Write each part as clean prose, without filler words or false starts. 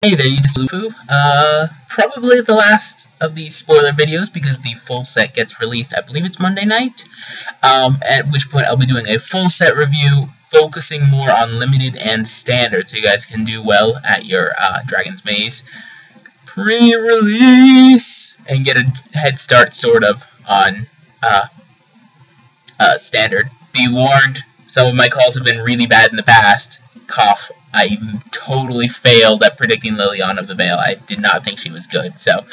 Hey there, Mrlubufu. Probably the last of these spoiler videos because the full set gets released, I believe it's Monday night, at which point I'll be doing a full set review focusing more on limited and standard so you guys can do well at your Dragon's Maze pre-release and get a head start sort of on standard. Be warned, some of my calls have been really bad in the past. Cough. I totally failed at predicting Liliana of the Veil. I did not think she was good. So,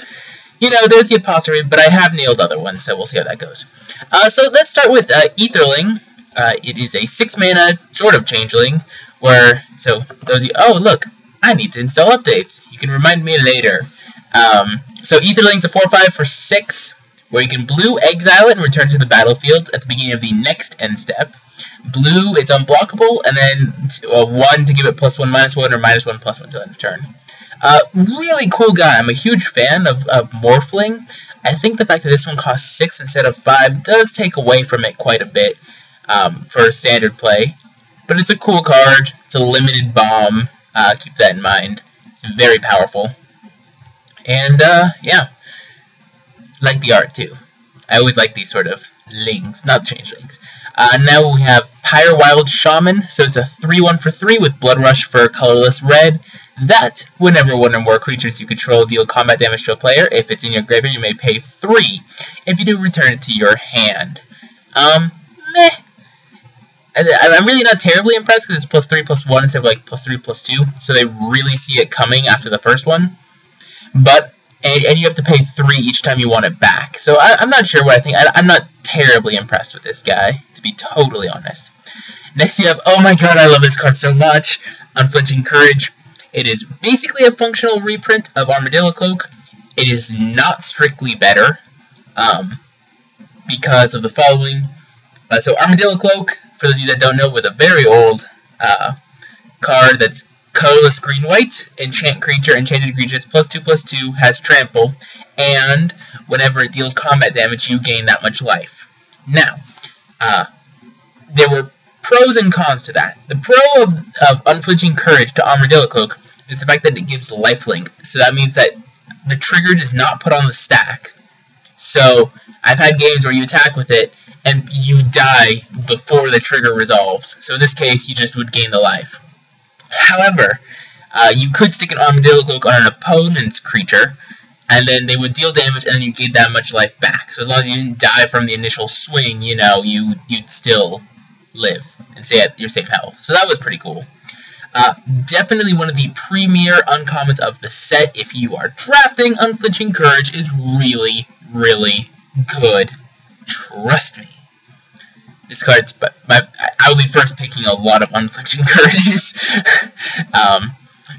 you know, there's the apostrophe, but I have nailed other ones, so we'll see how that goes. So let's start with Aetherling. It is a 6-mana sort of changeling, where, so those of you, oh look, I need to install updates. You can remind me later. So Aetherling's a 4/5 for 6, where you can blue, exile it, and return to the battlefield at the beginning of the next end step. Blue, it's unblockable, and then 1 to give it +1/-1 or -1/+1 to end of turn. Really cool guy. I'm a huge fan of Morphling. I think the fact that this one costs 6 instead of 5 does take away from it quite a bit for standard play. But it's a cool card. It's a limited bomb. Keep that in mind. It's very powerful. And, yeah. Like the art, too. I always like these sort of lings, not changelings. Now we have Pyrewild Shaman, so it's a 3/1 for 3 with Blood Rush for colorless red. That, whenever one or more creatures you control deal combat damage to a player, if it's in your graveyard, you may pay 3. If you do, return it to your hand. Meh. I'm really not terribly impressed because it's +3/+1 instead of like +3/+2, so they really see it coming after the first one. But and you have to pay 3 each time you want it back. So I'm not sure what I think. I'm not terribly impressed with this guy, to be totally honest. Next you have, oh my god, I love this card so much, Unflinching Courage. It is basically a functional reprint of Armadillo Cloak. It is not strictly better because of the following. So Armadillo Cloak, for those of you that don't know, was a very old card that's colorless green-white, enchant creature, enchanted creature, it's +2/+2, has trample, and whenever it deals combat damage, you gain that much life. Now, there were pros and cons to that. The pro of Unflinching Courage to Armadillo Cloak is the fact that it gives lifelink, so that means that the trigger does not put on the stack. So, I've had games where you attack with it, and you die before the trigger resolves. So in this case, you just would gain the life. However, you could stick an Armadillo Cloak on an opponent's creature, and then they would deal damage, and then you gain that much life back. So as long as you didn't die from the initial swing, you know, you'd still live and stay at your same health. So that was pretty cool. Definitely one of the premier uncommons of the set. If you are drafting, Unflinching Courage is really, really good. Trust me. This card's, I will be first picking a lot of Unflinching Courages.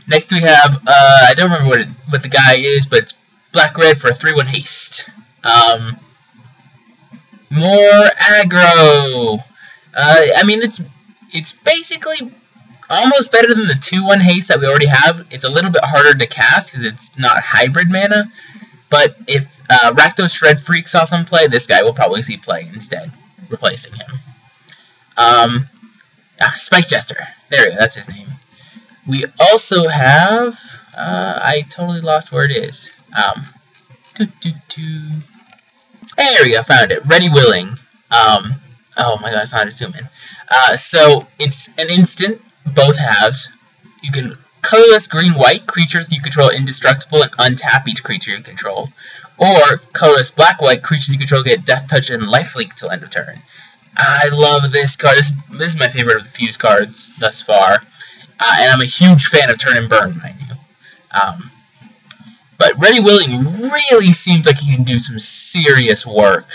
Next we have, I don't remember what the guy is, but it's black-red for a 3/1 haste. More aggro. I mean, it's basically almost better than the 2/1 haste that we already have. It's a little bit harder to cast because it's not hybrid mana. But if Rakdos Shred Freak saw some play, this guy will probably see play instead, replacing him. Spike Jester. There we go, that's his name. We also have, I totally lost where it is. There we go, found it. Ready Willing. Oh my god, it's not assuming. So, it's an instant, both halves. You can colorless green-white, creatures you control indestructible and untap each creature you control. Or colorless black-white, creatures you control get Death Touch and Lifelink till end of turn. I love this card. This is my favorite of the Fuse cards thus far. And I'm a huge fan of Turn and Burn, mind you. But Ready Willing really seems like he can do some serious work.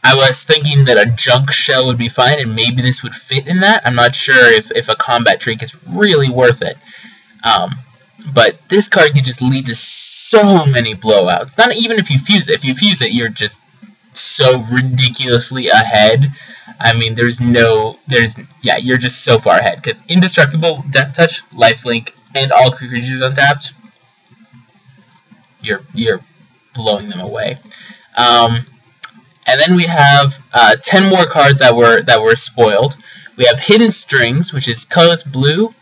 I was thinking that a Junk Shell would be fine, and maybe this would fit in that. I'm not sure if a combat trick is really worth it. But this card could just lead to so many blowouts. Not even if you fuse it. If you fuse it, you're just so ridiculously ahead. I mean, yeah, you're just so far ahead. Because indestructible, Death Touch, Lifelink, and all creatures untapped, you're blowing them away. And then we have 10 more cards that were spoiled. We have Hidden Strings, which is colorless blue,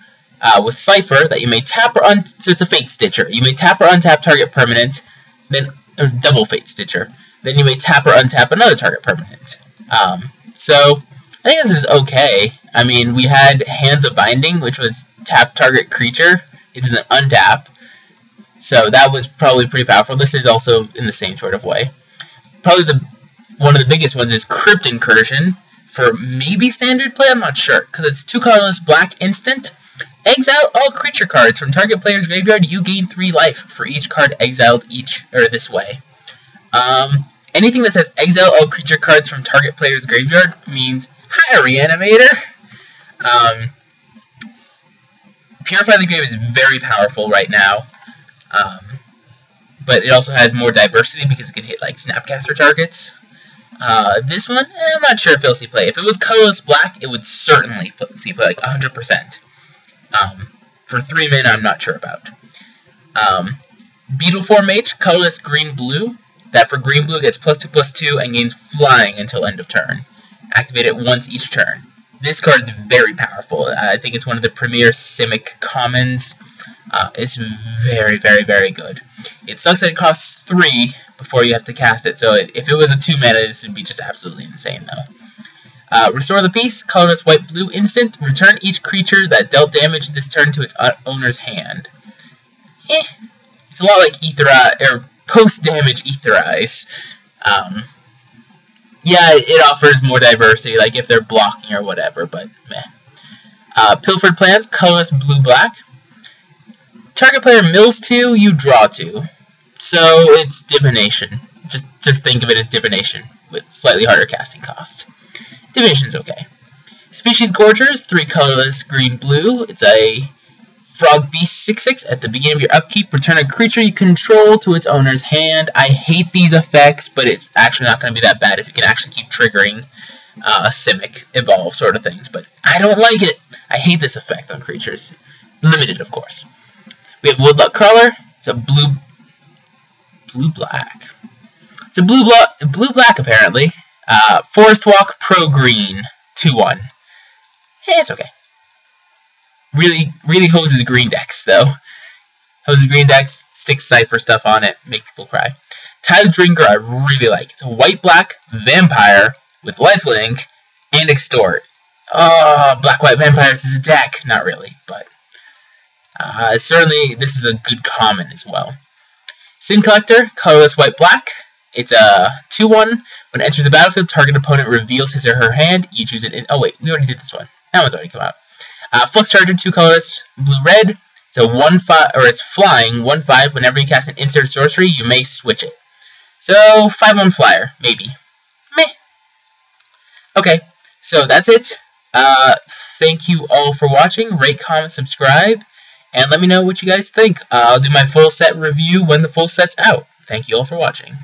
with Cipher that you may tap or so it's a Fate Stitcher. You may tap or untap target permanent, then or double Fate Stitcher. Then you may tap or untap another target permanent. So I think this is okay. I mean, we had Hands of Binding, which was tap target creature. It doesn't untap, so that was probably pretty powerful. This is also in the same sort of way. Probably one of the biggest ones is Crypt Incursion for maybe standard play. I'm not sure because it's 2 colorless black instant. Exile all creature cards from target player's graveyard. You gain 3 life for each card exiled this way. Anything that says exile all creature cards from target player's graveyard means hi, Reanimator. Purify the Grave is very powerful right now, but it also has more diversity because it can hit like Snapcaster targets. This one, I'm not sure if it'll see play. If it was colorless black, it would certainly see play like 100%. For 3 mana, I'm not sure about. Beetleform Mage, colorless green-blue. That for green-blue gets +2/+2 and gains flying until end of turn. Activate it once each turn. This card is very powerful. I think it's one of the premier Simic commons. It's very, very, very good. It sucks that it costs 3 before you have to cast it, so if it was a 2 mana, this would be just absolutely insane, though. Restore the Peace, colorless white-blue instant. Return each creature that dealt damage this turn to its owner's hand. It's a lot like post-damage Aetherize. Yeah, it offers more diversity, like if they're blocking or whatever, but meh. Pilfered Plans, colorless blue-black. Target player mills 2, you draw 2. So it's divination. Just think of it as divination with slightly harder casting cost. Divination's okay. Species Gorgers, 3 colorless green-blue. It's a Frog Beast 6/6. At the beginning of your upkeep, return a creature you control to its owner's hand. I hate these effects, but it's actually not going to be that bad if you can actually keep triggering a Simic Evolve sort of things. But I don't like it. I hate this effect on creatures. Limited, of course. We have Woodluck Crawler. It's a blue-black. It's a blue-black, apparently. Forest Walk Pro Green 2/1. It's okay. Really hoses green decks, though. Hoses green decks, 6 Cipher stuff on it, make people cry. Tide Drinker I really like. It's a white-black vampire with lifelink and extort. Oh, black-white vampires is a deck. Not really, but certainly this is a good common as well. Sin Collector, colorless white-black. It's a 2/1. When it enters the battlefield, target opponent reveals his or her hand. You choose it. Oh wait, we already did this one. That one's already come out. Flux Charger, 2 colors, blue-red. It's a 1/5, or it's flying 1/5. Whenever you cast an instant sorcery, you may switch it. So 5/1 flyer, maybe. Meh. Okay, so that's it. Thank you all for watching. Rate, comment, subscribe, and let me know what you guys think. I'll do my full set review when the full set's out. Thank you all for watching.